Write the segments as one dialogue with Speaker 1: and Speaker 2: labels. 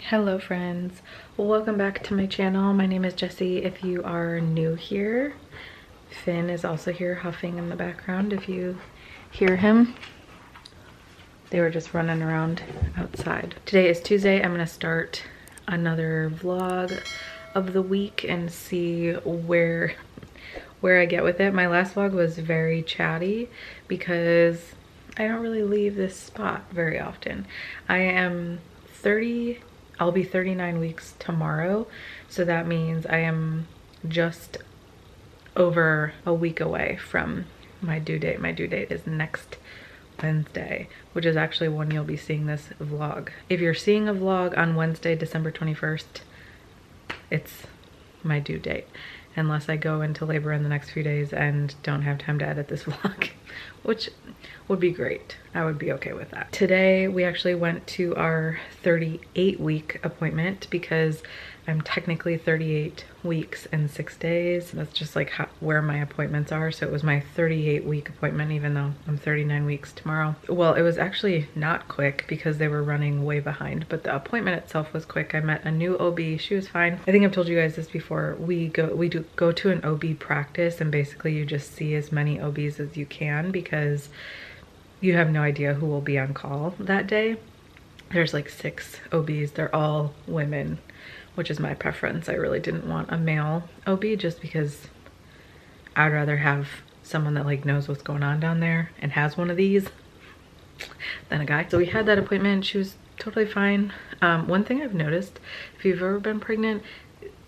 Speaker 1: Hello friends, welcome back to my channel. My name is Jessie. If you are new here, Finn is also here huffing in the background if you hear him. They were just running around outside. Today is Tuesday. I'm gonna start another vlog of the week and see where I get with it. My last vlog was very chatty because I don't really leave this spot very often. I'll be 39 weeks tomorrow, so that means I am just over a week away from my due date. My due date is next Wednesday, which is actually when you'll be seeing this vlog. If you're seeing a vlog on Wednesday, December 21st, it's my due date, unless I go into labor in the next few days and don't have time to edit this vlog, which would be great. I would be okay with that. Today we actually went to our 38-week appointment because I'm technically 38 weeks and 6 days. That's just like where my appointments are. So it was my 38-week appointment, even though I'm 39 weeks tomorrow. Well, it was actually not quick because they were running way behind, but the appointment itself was quick. I met a new OB. She was fine. I think I've told you guys this before. We do go to an OB practice, and basically you just see as many OBs as you can because you have no idea who will be on call that day. There's like 6 OBs. They're all women, which is my preference. I really didn't want a male OB just because I'd rather have someone that like knows what's going on down there and has one of these than a guy. So we had that appointment. She was totally fine. One thing I've noticed, if you've ever been pregnant,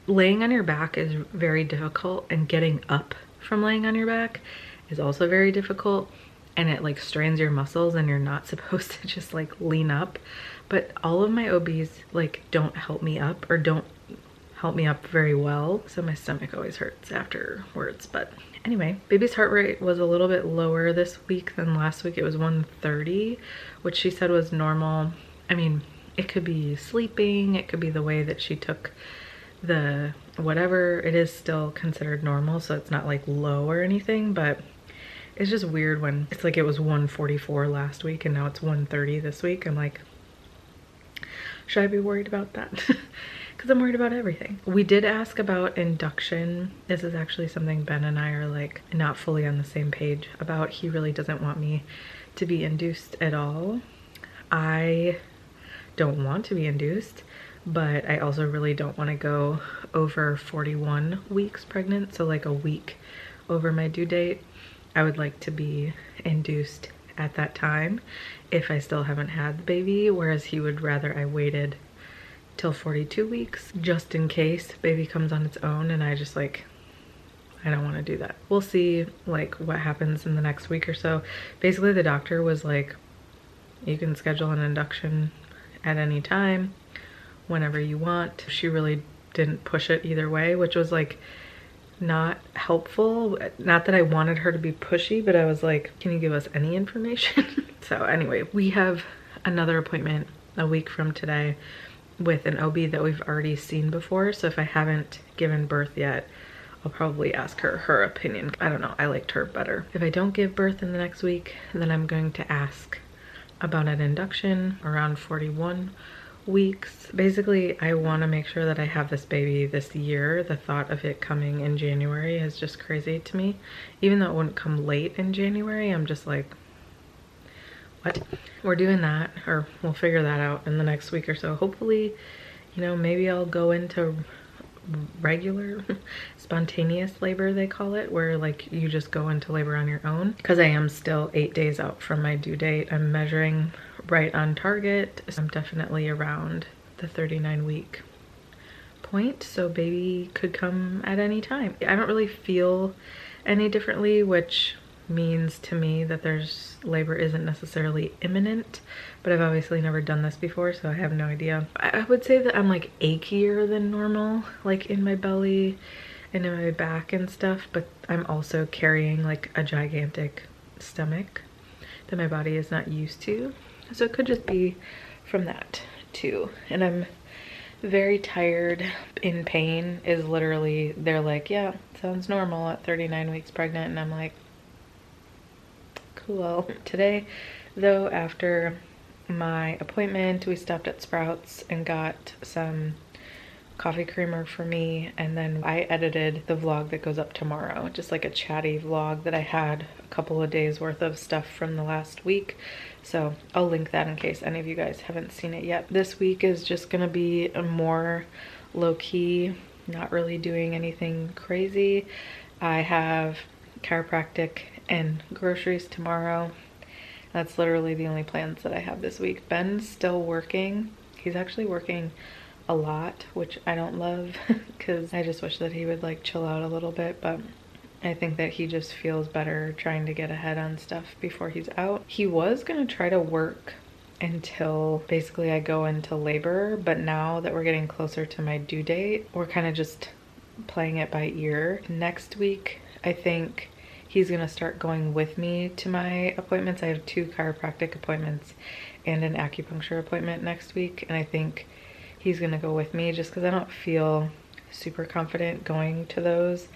Speaker 1: laying on your back is very difficult, and getting up from laying on your back is also very difficult. And it like strains your muscles, and you're not supposed to just like lean up. But all of my OBs like don't help me up, or don't help me up very well. So my stomach always hurts afterwards. But anyway, baby's heart rate was a little bit lower this week than last week. It was 130, which she said was normal. I mean, it could be sleeping, it could be the way that she took the whatever. It is still considered normal, so it's not like low or anything, but it's just weird when it's like it was 144 last week and now it's 130 this week. I'm like, should I be worried about that? Because I'm worried about everything. We did ask about induction. This is actually something Ben and I are like not fully on the same page about. He really doesn't want me to be induced at all. I don't want to be induced, but I also really don't want to go over 41 weeks pregnant. So like a week over my due date. I would like to be induced at that time if I still haven't had the baby, whereas he would rather I waited till 42 weeks just in case baby comes on its own, and I just like, I don't want to do that. We'll see like what happens in the next week or so. Basically the doctor was like, you can schedule an induction at any time whenever you want. She really didn't push it either way, which was like not helpful. Not that I wanted her to be pushy, but I was like, can you give us any information? So anyway, we have another appointment a week from today with an OB that we've already seen before. So if I haven't given birth yet, I'll probably ask her opinion. I don't know, I liked her better. If I don't give birth in the next week, then I'm going to ask about an induction around 41 weeks. Basically, I want to make sure that I have this baby this year. The thought of it coming in January is just crazy to me. Even though it wouldn't come late in January, I'm just like, what? We're doing that, or we'll figure that out in the next week or so. Hopefully, you know, maybe I'll go into regular spontaneous labor, they call it, where like you just go into labor on your own, because I am still 8 days out from my due date. I'm measuring right on target. I'm definitely around the 39-week point, so baby could come at any time. I don't really feel any differently, which means to me that labor isn't necessarily imminent, but I've obviously never done this before, so I have no idea. I would say that I'm like achier than normal, like in my belly and in my back and stuff, but I'm also carrying like a gigantic stomach that my body is not used to. So it could just be from that too. And I'm very tired. In pain is literally, they're like, yeah, sounds normal at 39 weeks pregnant. And I'm like, cool. Today though, after my appointment, we stopped at Sprouts and got some coffee creamer for me, and then I edited the vlog that goes up tomorrow, just like a chatty vlog that I had a couple of days worth of stuff from the last week. So I'll link that in case any of you guys haven't seen it yet. This week is just gonna be a more low-key, not really doing anything crazy. I have chiropractic and groceries tomorrow. That's literally the only plans that I have this week. Ben's still working. He's actually working a lot, which I don't love because I just wish that he would like chill out a little bit, but I think that he just feels better trying to get ahead on stuff before he's out. He was gonna try to work until basically I go into labor, but now that we're getting closer to my due date, we're kind of just playing it by ear. Next week, I think he's gonna start going with me to my appointments. I have 2 chiropractic appointments and an acupuncture appointment next week, and I think he's gonna go with me just because I don't feel super confident going to those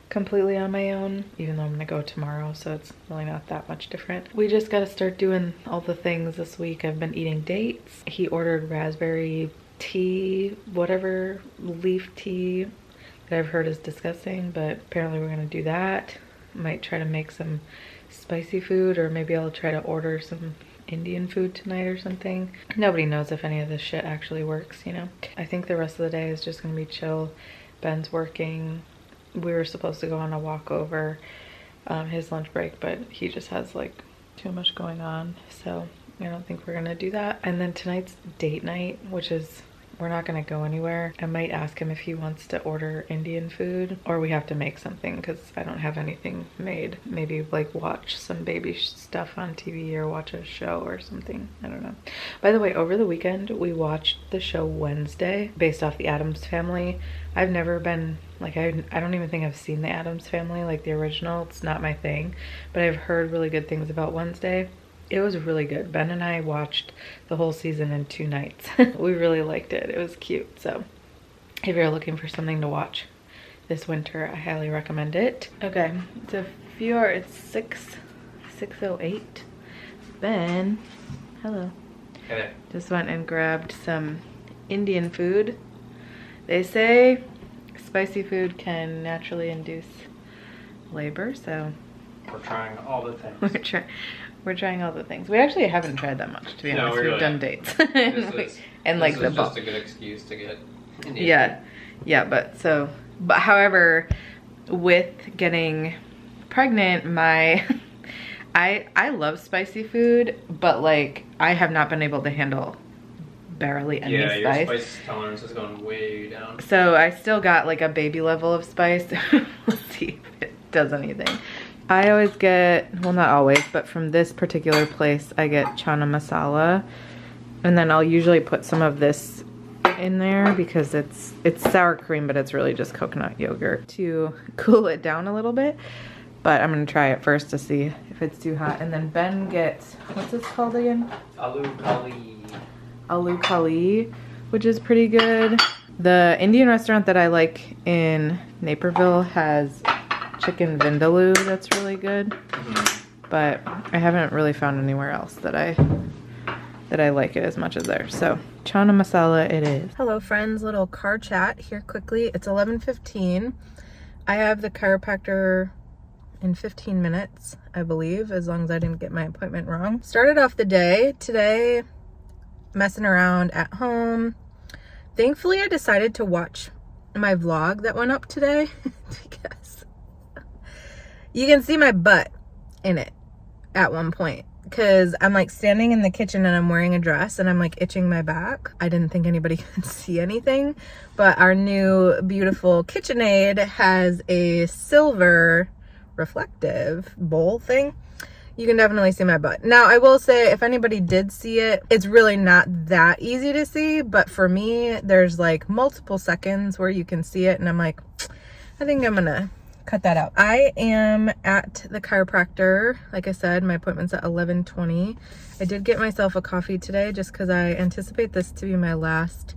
Speaker 1: completely on my own, even though I'm gonna go tomorrow, so it's really not that much different. We just gotta start doing all the things this week. I've been eating dates. He ordered raspberry tea, whatever leaf tea that I've heard is disgusting, but apparently we're gonna do that. Might try to make some spicy food, or maybe I'll try to order some Indian food tonight or something. Nobody knows if any of this shit actually works, you know? I think the rest of the day is just gonna be chill. Ben's working. We were supposed to go on a walk over his lunch break, but he just has like too much going on, so I don't think we're gonna do that. And then tonight's date night, which is, we're not gonna go anywhere. I might ask him if he wants to order Indian food, or we have to make something because I don't have anything made. Maybe like watch some baby stuff on TV or watch a show or something. I don't know. By the way, over the weekend, we watched the show Wednesday based off the Addams Family. I've never been, like, I don't even think I've seen the Addams Family, like the original. It's not my thing, but I've heard really good things about Wednesday. It was really good. Ben and I watched the whole season in 2 nights. We really liked it. It was cute. So if you're looking for something to watch this winter, I highly recommend it. Okay, it's it's 6:08. Ben, hello.
Speaker 2: Hey.
Speaker 1: Just went and grabbed some Indian food. They say spicy food can naturally induce labor, so
Speaker 2: we're trying all the things.
Speaker 1: We're trying all the things. We actually haven't tried that much, to be honest.
Speaker 2: Really
Speaker 1: We've done dates.
Speaker 2: This is just a good excuse to get Indian food.
Speaker 1: Yeah, but however, with getting pregnant, I love spicy food, but like I have not been able to handle barely any spice.
Speaker 2: Yeah, your spice tolerance is going way down.
Speaker 1: So I still got like a baby level of spice. We'll see if it does anything. I always get, well, not always, but from this particular place, I get chana masala, and then I'll usually put some of this in there because it's sour cream, but it's really just coconut yogurt to cool it down a little bit. But I'm gonna try it first to see if it's too hot. And then Ben gets, what's this called again?
Speaker 2: Aloo kali.
Speaker 1: Aloo kali, which is pretty good. The Indian restaurant that I like in Naperville has chicken vindaloo that's really good, but I haven't really found anywhere else that I like it as much as there. So chana masala it is. Hello friends, little car chat here quickly. It's 11:15. I have the chiropractor in 15 minutes, I believe, as long as I didn't get my appointment wrong. Started off the day today messing around at home. Thankfully I decided to watch my vlog that went up today because you can see my butt in it at one point, because I'm like standing in the kitchen and I'm wearing a dress and I'm like itching my back. I didn't think anybody could see anything, but our new beautiful KitchenAid has a silver reflective bowl thing. You can definitely see my butt. Now I will say, if anybody did see it, it's really not that easy to see, but for me there's like multiple seconds where you can see it and I'm like, I think I'm gonna cut that out. I am at the chiropractor. Like I said, my appointment's at 11:20. I did get myself a coffee today just because I anticipate this to be my last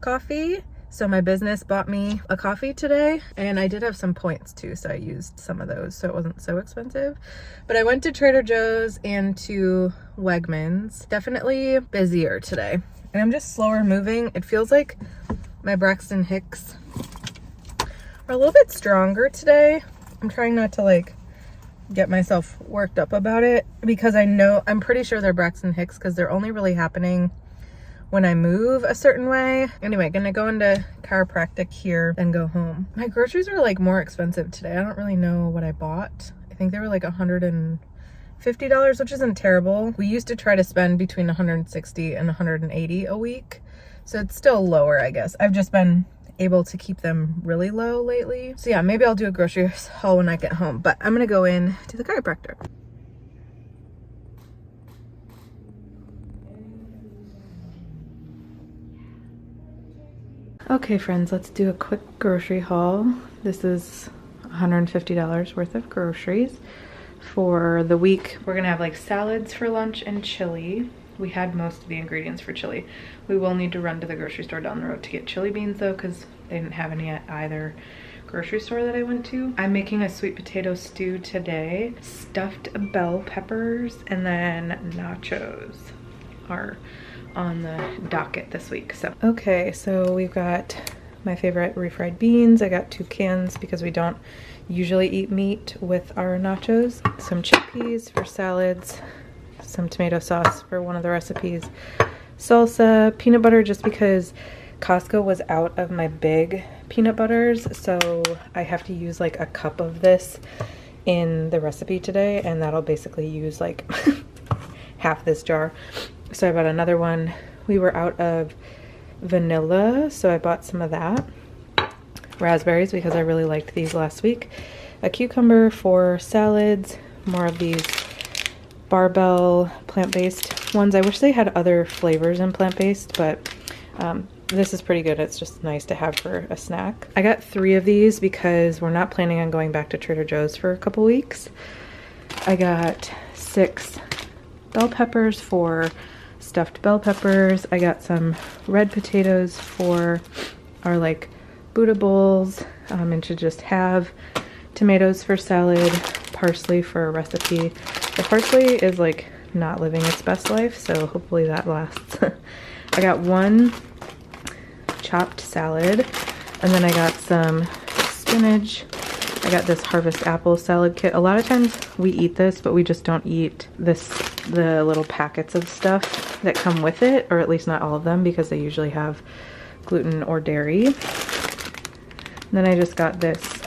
Speaker 1: coffee. So my business bought me a coffee today, and I did have some points too, so I used some of those so it wasn't so expensive. But I went to Trader Joe's and to Wegmans. Definitely busier today. And I'm just slower moving. It feels like my Braxton Hicks are a little bit stronger today. I'm trying not to like get myself worked up about it because I'm pretty sure they're Braxton Hicks because they're only really happening when I move a certain way. Anyway, gonna go into chiropractic here and go home. My groceries are like more expensive today. I don't really know what I bought. I think they were like $150, which isn't terrible. We used to try to spend between $160 and $180 a week. So it's still lower, I guess. I've just been able to keep them really low lately. So yeah, maybe I'll do a grocery haul when I get home, but I'm gonna go in to the chiropractor. Okay friends, let's do a quick grocery haul. This is $150 worth of groceries for the week. We're gonna have like salads for lunch and chili. We had most of the ingredients for chili. We will need to run to the grocery store down the road to get chili beans though, because they didn't have any at either grocery store that I went to. I'm making a sweet potato stew today. Stuffed bell peppers and then nachos are on the docket this week. So okay, so we've got my favorite refried beans. I got 2 cans because we don't usually eat meat with our nachos. Some chickpeas for salads, some tomato sauce for one of the recipes, salsa, peanut butter just because Costco was out of my big peanut butters, so I have to use like a cup of this in the recipe today, and that'll basically use like half this jar. So I bought another one. We were out of vanilla, so I bought some of that. Raspberries because I really liked these last week. A cucumber for salads, more of these barbell plant-based ones. I wish they had other flavors in plant-based, but this is pretty good. It's just nice to have for a snack. I got 3 of these because we're not planning on going back to Trader Joe's for a couple weeks. I got 6 bell peppers for stuffed bell peppers. I got some red potatoes for our like Buddha bowls, and to just have tomatoes for salad, parsley for a recipe. The parsley is like not living its best life, so hopefully that lasts. I got 1 chopped salad, and then I got some spinach. I got this Harvest Apple salad kit. A lot of times we eat this, but we just don't eat the little packets of stuff that come with it, or at least not all of them, because they usually have gluten or dairy. And then I just got this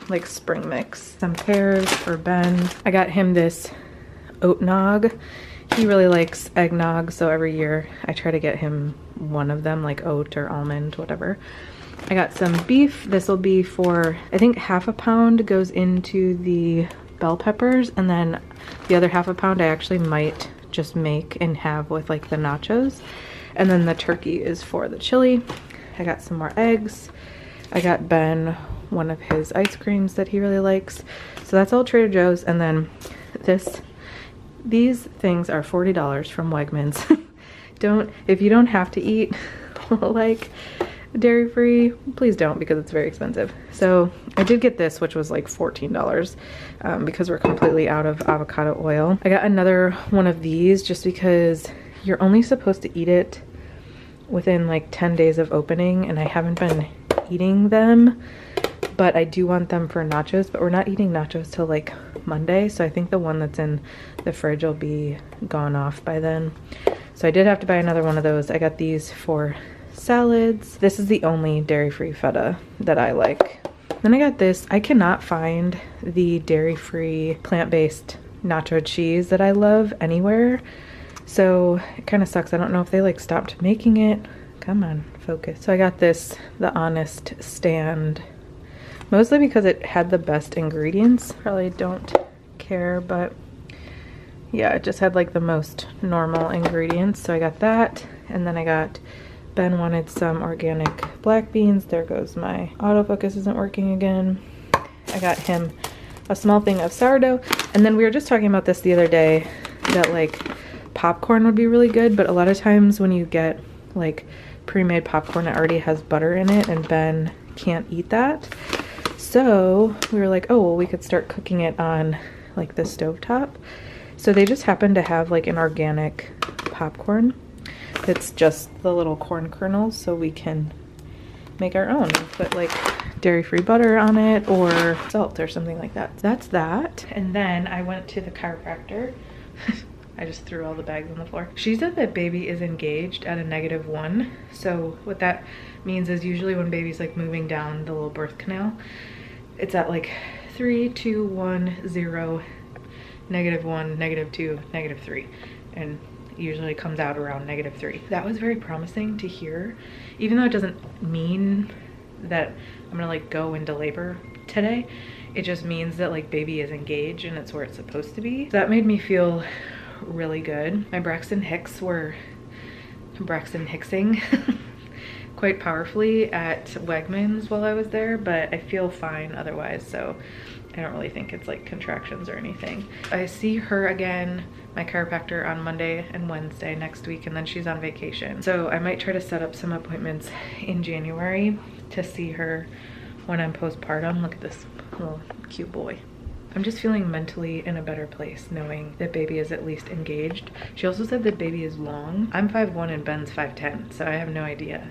Speaker 1: like spring mix, some pears for Ben. I got him this oat nog. He really likes eggnog, so every year I try to get him one of them, like oat or almond, whatever. I got some beef. This will be for, I think half a pound goes into the bell peppers, and then the other half a pound I actually might just make and have with like the nachos. And then the turkey is for the chili. I got some more eggs. I got Ben one of his ice creams that he really likes. So that's all Trader Joe's. And then these things are $40 from Wegmans. If you don't have to eat like dairy-free, please don't, because it's very expensive. So I did get this, which was like $14 because we're completely out of avocado oil. I got another one of these just because you're only supposed to eat it within like 10 days of opening, and I haven't been eating them, but I do want them for nachos, but we're not eating nachos till like Monday, so I think the one that's in the fridge will be gone off by then. So I did have to buy another one of those. I got these for salads. This is the only dairy-free feta that I like. Then I got this. I cannot find the dairy-free plant-based nacho cheese that I love anywhere, so it kind of sucks. I don't know if they like stopped making it. Come on, focus. So I got this, the Honest stand, mostly because it had the best ingredients. Probably don't care, but yeah, it just had like the most normal ingredients, so I got that. And then I got, Ben wanted some organic black beans. There goes my autofocus isn't working again. I got him a small thing of sourdough. And then we were just talking about this the other day, that like popcorn would be really good, but a lot of times when you get like pre-made popcorn that already has butter in it, and Ben can't eat that. So we were like, oh, well, we could start cooking it on like the stovetop. So they just happen to have like an organic popcorn. It's just the little corn kernels, so we can make our own. Put like dairy-free butter on it or salt or something like that. That's that. And then I went to the chiropractor. I just threw all the bags on the floor. She said that baby is engaged at a -1. So what that means is usually when baby's like moving down the little birth canal, it's at like 3, 2, 1, 0, -1, -2, -3. And usually comes out around -3. That was very promising to hear, even though it doesn't mean that I'm gonna like go into labor today. It just means that like baby is engaged and it's where it's supposed to be. So that made me feel really good. My Braxton Hicks were Braxton Hicksing quite powerfully at Wegmans while I was there, but I feel fine otherwise, so I don't really think it's like contractions or anything. I see her again, my chiropractor, on Monday and Wednesday next week, and then she's on vacation. So I might try to set up some appointments in January to see her when I'm postpartum. Look at this little cute boy. I'm just feeling mentally in a better place knowing that baby is at least engaged. She also said that baby is long. I'm 5'1" and Ben's 5'10", so I have no idea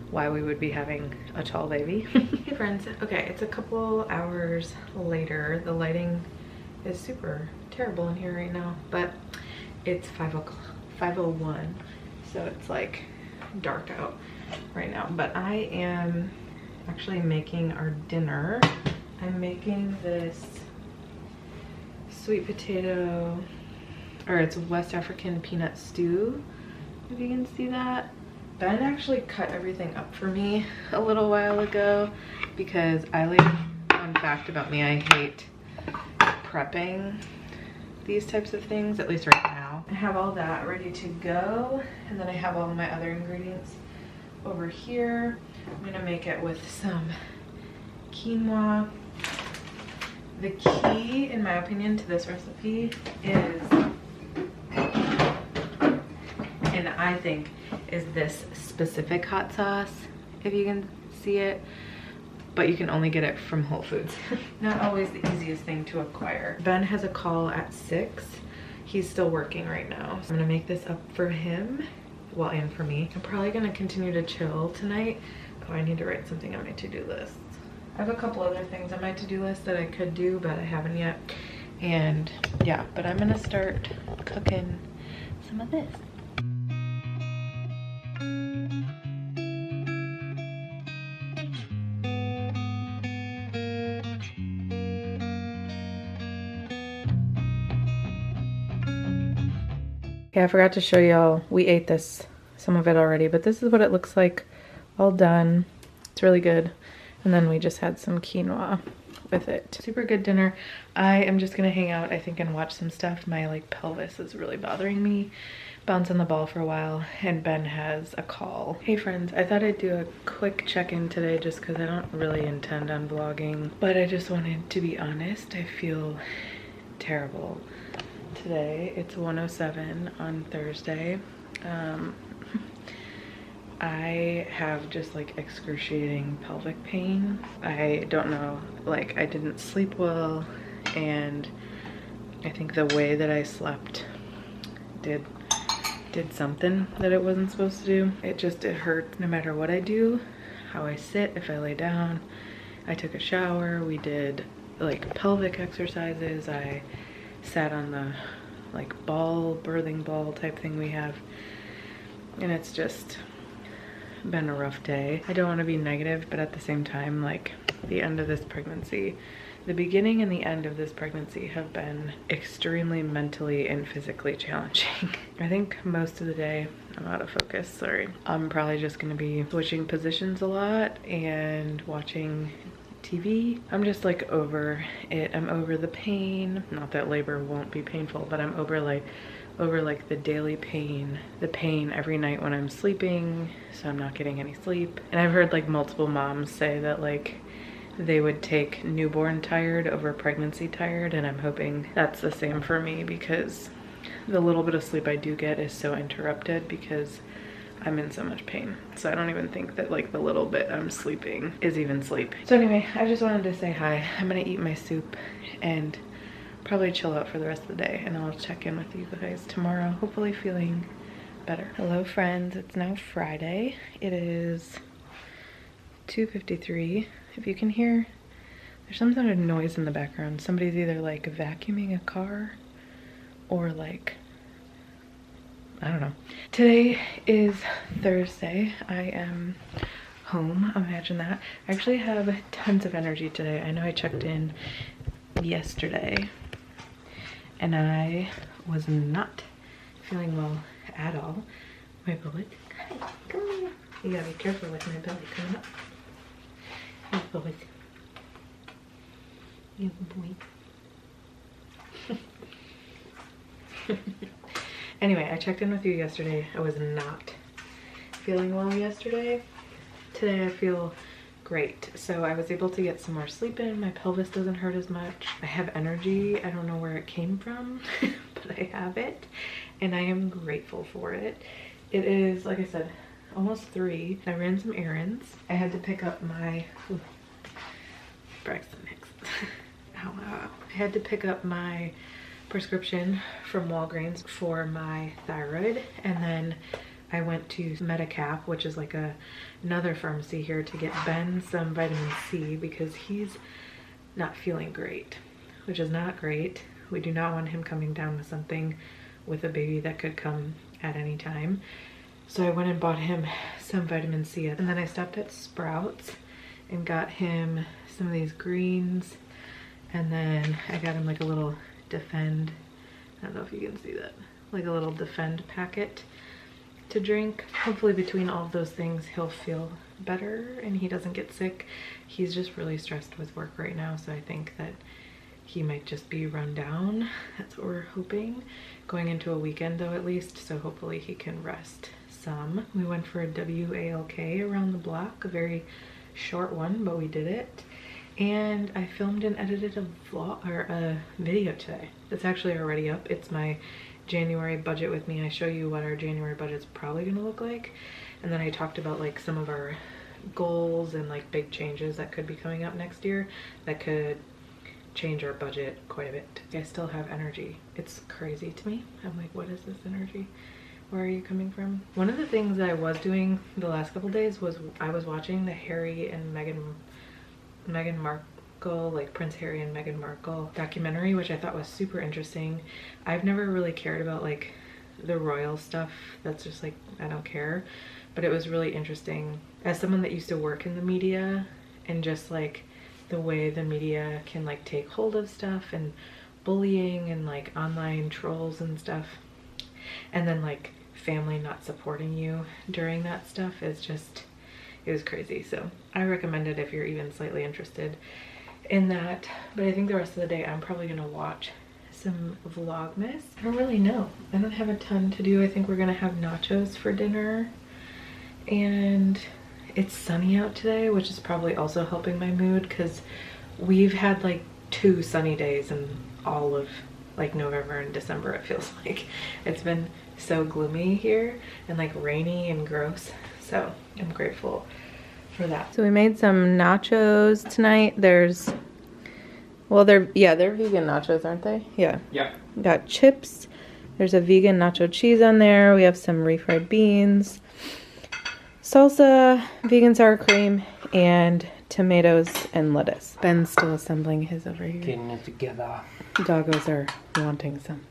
Speaker 1: why we would be having a tall baby. Hey friends, okay, it's a couple hours later. The lighting is super terrible in here right now, but it's 5:01, so it's like dark out right now. But I am actually making our dinner. I'm making this sweet potato, or it's West African peanut stew, if you can see that. Ben actually cut everything up for me a little while ago because fun fact about me, I hate prepping these types of things, at least right now. I have all that ready to go, and then I have all my other ingredients over here. I'm gonna make it with some quinoa. The key, in my opinion, to this recipe is, and I think, is this specific hot sauce, if you can see it, but you can only get it from Whole Foods. Not always the easiest thing to acquire. Ben has a call at 6. He's still working right now. So I'm gonna make this up for him, well, and for me. I'm probably gonna continue to chill tonight. Oh, I need to write something on my to-do list. I have a couple other things on my to-do list that I could do, but I haven't yet. And yeah, but I'm gonna start cooking some of this. Yeah, I forgot to show y'all, we ate this, some of it already, but this is what it looks like all done. It's really good. And then we just had some quinoa with it. Super good dinner. I am just gonna hang out, I think, and watch some stuff. My like pelvis is really bothering me. Bouncing the ball for a while, and Ben has a call. Hey friends, I thought I'd do a quick check-in today just because I don't really intend on vlogging, but I just wanted to be honest. I feel terrible today. It's 1:07 on Thursday. I have just like excruciating pelvic pain. I don't know, like I didn't sleep well, and I think the way that I slept did something that it wasn't supposed to do. It hurt no matter what I do, how I sit, if I lay down. I took a shower, we did like pelvic exercises. I sat on the like birthing ball type thing we have, and it's just been a rough day. I don't want to be negative, but at the same time, like the end of this pregnancy, the beginning and the end of this pregnancy have been extremely mentally and physically challenging. I think most of the day, I'm out of focus, sorry. I'm probably just gonna be switching positions a lot and watching TV. I'm just like over it. I'm over the pain. Not that labor won't be painful, but I'm over like the daily pain, the pain every night when I'm sleeping, so I'm not getting any sleep. And I've heard like multiple moms say that like they would take newborn tired over pregnancy tired, and I'm hoping that's the same for me, because the little bit of sleep I do get is so interrupted because I'm in so much pain. So I don't even think that like the little bit I'm sleeping is even sleep. So anyway, I just wanted to say hi. I'm gonna eat my soup and probably chill out for the rest of the day, and I'll check in with you guys tomorrow, hopefully feeling better. Hello friends, it's now Friday. It is 2:53. If you can hear, there's some sort of noise in the background. Somebody's either like vacuuming a car or like, I don't know. Today is Thursday. I am home, imagine that. I actually have tons of energy today. I know I checked in yesterday and I was not feeling well at all. My bullet, come here. You gotta be careful with my belly coming up. Hey, bullet. You boy. Anyway, I checked in with you yesterday. I was not feeling well yesterday. Today I feel great. So I was able to get some more sleep in. My pelvis doesn't hurt as much. I have energy. I don't know where it came from, but I have it and I am grateful for it. It is, like I said, almost 3. I ran some errands. I had to pick up my Braxton Hicks. Ow, ow, ow. I had to pick up my prescription from Walgreens for my thyroid, and then I went to Medicap, which is like another pharmacy here, to get Ben some vitamin C because he's not feeling great, which is not great. We do not want him coming down with something with a baby that could come at any time. So I went and bought him some vitamin C, and then I stopped at Sprouts and got him some of these greens, and then I got him like a little Defend, I don't know if you can see that, like a little Defend packet to drink. Hopefully between all of those things he'll feel better and he doesn't get sick. He's just really stressed with work right now, so I think that he might just be run down. That's what we're hoping. Going into a weekend though, at least, so hopefully he can rest some. We went for a WALK around the block, a very short one, but we did it. And I filmed and edited a vlog, or a video today. It's actually already up. It's my January budget with me. I show you what our January budget's probably gonna look like. And then I talked about like some of our goals and like big changes that could be coming up next year that could change our budget quite a bit. I still have energy. It's crazy to me. I'm like, what is this energy? Where are you coming from? One of the things that I was doing the last couple days was I was watching the Harry and Meghan Markle, like Prince Harry and Meghan Markle documentary, which I thought was super interesting. I've never really cared about like the royal stuff. That's just like, I don't care. But it was really interesting as someone that used to work in the media, and just like the way the media can like take hold of stuff, and bullying and like online trolls and stuff, and then like family not supporting you during that stuff is just, it was crazy. So I recommend it if you're even slightly interested in that. But I think the rest of the day I'm probably gonna watch some Vlogmas. I don't really know. I don't have a ton to do. I think we're gonna have nachos for dinner, and it's sunny out today, which is probably also helping my mood because we've had like 2 sunny days in all of like November and December. It feels like it's been so gloomy here and like rainy and gross. So I'm grateful for that. So we made some nachos tonight. There's, well, they're vegan nachos, aren't they? Yeah. Yeah. Got chips. There's a vegan nacho cheese on there. We have some refried beans, salsa, vegan sour cream, and tomatoes and lettuce. Ben's still assembling his over here.
Speaker 3: Getting it together.
Speaker 1: Doggos are wanting some.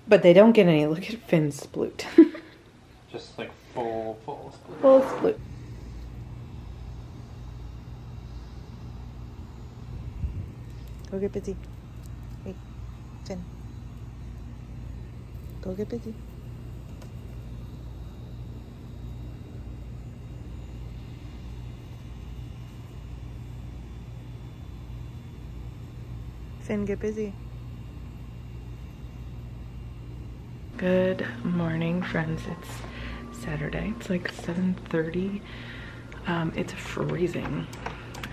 Speaker 1: But they don't get any. Look at Finn's sploot.
Speaker 3: Just like full split.
Speaker 1: Full sploot. Go get busy. Hey, Finn. Go get busy. Finn, get busy. Good morning, friends. It's Saturday. It's like 7:30. It's freezing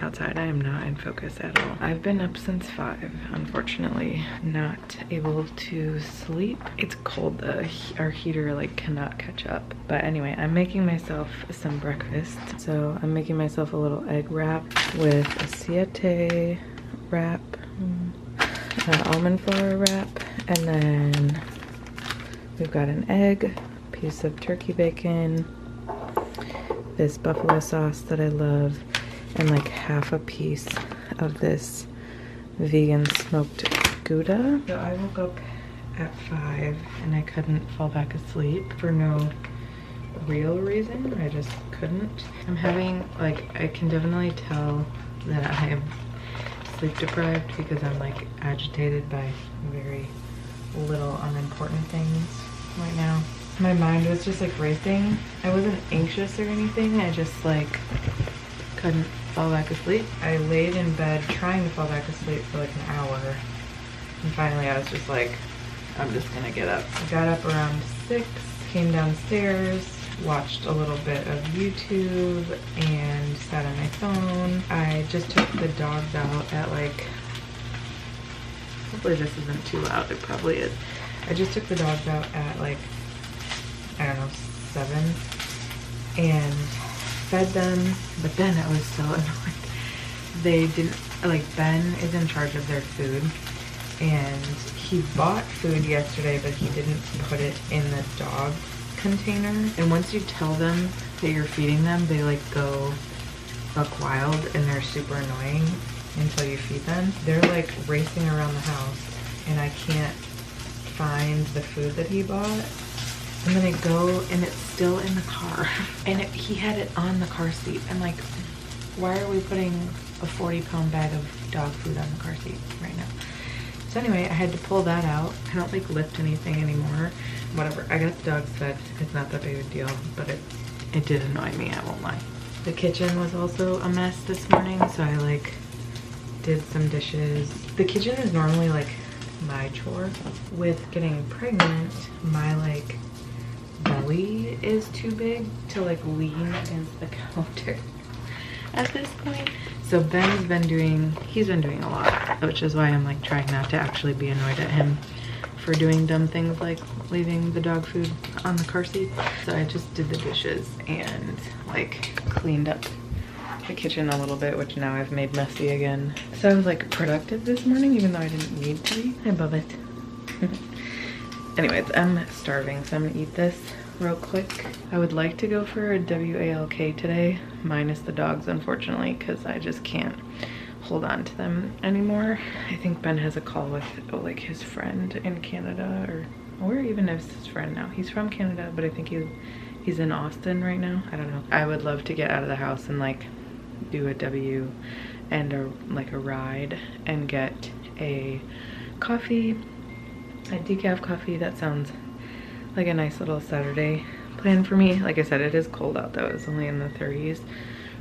Speaker 1: outside. I am not in focus at all. I've been up since 5, unfortunately, not able to sleep. It's cold. Our heater like cannot catch up. But anyway, I'm making myself some breakfast. So I'm making myself a little egg wrap with a siete wrap, almond flour wrap, and then we've got an egg, piece of turkey bacon, this buffalo sauce that I love, and like half a piece of this vegan smoked Gouda. So I woke up at 5 and I couldn't fall back asleep for no real reason. I just couldn't. I'm having, like, I can definitely tell that I am sleep deprived because I'm like agitated by very little unimportant things right now. My mind was just like racing. I wasn't anxious or anything. I just like couldn't fall back asleep. I laid in bed trying to fall back asleep for like an hour. And finally I was just like, I'm just gonna get up. I got up around 6, came downstairs, watched a little bit of YouTube and sat on my phone. I just took the dogs out at like, hopefully this isn't too loud, it probably is. I just took the dogs out at like, I don't know, 7 and fed them, but then I was so annoyed. They didn't, like, Ben is in charge of their food and he bought food yesterday, but he didn't put it in the dog container. And once you tell them that you're feeding them, they like go buck wild and they're super annoying until you feed them. They're like racing around the house and I can't find the food that he bought. And then I go and it's still in the car and he had it on the car seat. I'm like, why are we putting a 40-pound bag of dog food on the car seat right now? So anyway, I had to pull that out. I don't like lift anything anymore. Whatever, I got the dogs fed. It's not that big of a deal, but it did annoy me, I won't lie. The kitchen was also a mess this morning, so I like did some dishes. The kitchen is normally like my chore. With getting pregnant, my like belly is too big to like lean against the counter at this point. So Ben's been doing, he's been doing a lot, which is why I'm like trying not to actually be annoyed at him for doing dumb things like leaving the dog food on the car seat. So I just did the dishes and like cleaned up the kitchen a little bit, which now I've made messy again. So I was like productive this morning, even though I didn't need to be. I love it. Anyways, I'm starving, so I'm gonna eat this real quick. I would like to go for a WALK today, minus the dogs, unfortunately, because I just can't hold on to them anymore. I think Ben has a call with like his friend in Canada, or even if his friend now. He's from Canada, but I think he's in Austin right now. I don't know. I would love to get out of the house and like do a W and a ride and get a coffee, a decaf coffee. That sounds like a nice little Saturday plan for me. Like I said, it is cold out though. It's only in the 30s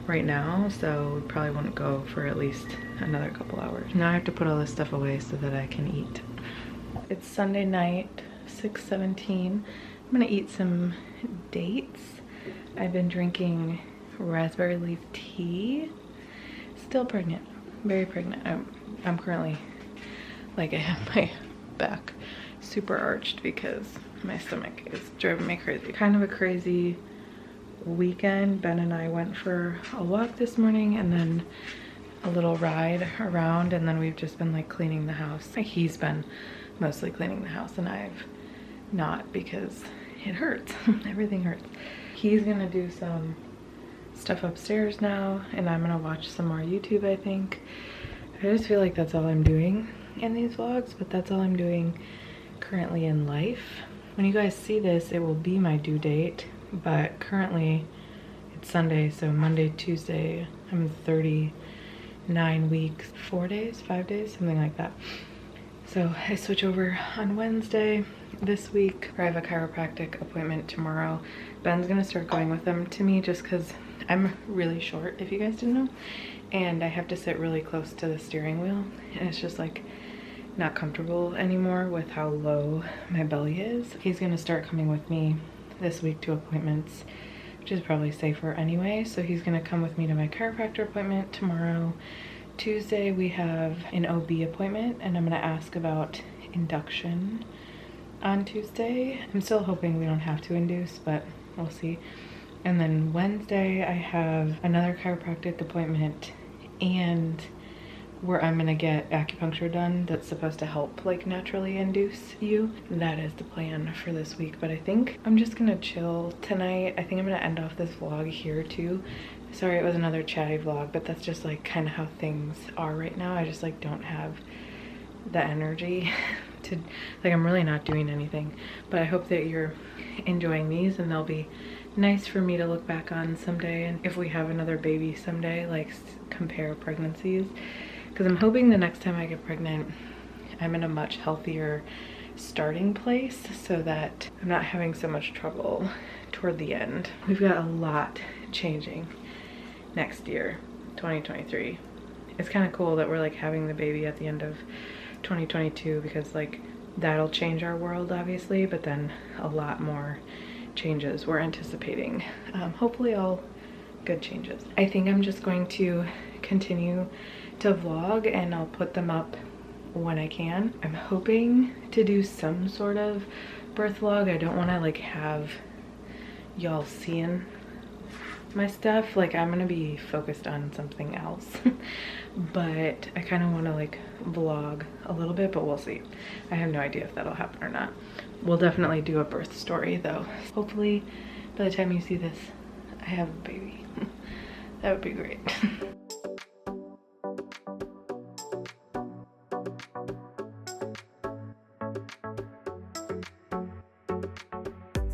Speaker 1: right now, so we probably won't go for at least another couple hours. Now I have to put all this stuff away so that I can eat. It's Sunday night, 6:17. I'm gonna eat some dates. I've been drinking raspberry leaf tea. Still pregnant, very pregnant. I'm currently, like, I have my back super arched because my stomach is driving me crazy. Kind of a crazy weekend. Ben and I went for a walk this morning and then a little ride around, and then we've just been like cleaning the house. He's been mostly cleaning the house and I've not, because it hurts. Everything hurts. He's gonna do some stuff upstairs now and I'm gonna watch some more YouTube, I think. I just feel like that's all I'm doing in these vlogs, but that's all I'm doing currently in life. When you guys see this, it will be my due date, but currently it's Sunday, so Monday, Tuesday, I'm 39 weeks, 4 days, 5 days, something like that. So I switch over on Wednesday this week. I have a chiropractic appointment tomorrow. Ben's gonna start going with them to me just because I'm really short, if you guys didn't know, and I have to sit really close to the steering wheel, and it's just like not comfortable anymore with how low my belly is. He's gonna start coming with me this week to appointments which is probably safer anyway. So he's gonna come with me to my chiropractor appointment tomorrow. Tuesday we have an OB appointment, and I'm gonna ask about induction on Tuesday. I'm still hoping we don't have to induce, but we'll see. And then Wednesday I have another chiropractic appointment and where I'm gonna get acupuncture done that's supposed to help like naturally induce you. That is the plan for this week, but I think I'm just gonna chill tonight. I think I'm gonna end off this vlog here too. Sorry it was another chatty vlog, but that's just like kind of how things are right now. I just like don't have the energy to, like, I'm really not doing anything, but I hope that you're enjoying these and they'll be nice for me to look back on someday, and if we have another baby someday, like compare pregnancies, because I'm hoping the next time I get pregnant I'm in a much healthier starting place so that I'm not having so much trouble toward the end. We've got a lot changing next year, 2023. It's kind of cool that we're like having the baby at the end of 2022 because like that'll change our world obviously, but then a lot more changes we're anticipating. Hopefully all good changes. I think I'm just going to continue to vlog and I'll put them up when I can. I'm hoping to do some sort of birth vlog. I don't want to like have y'all seeing my stuff. Like I'm gonna be focused on something else but I kind of want to like vlog a little bit, but we'll see. I have no idea if that'll happen or not. We'll definitely do a birth story though. Hopefully by the time you see this I have a baby. That would be great.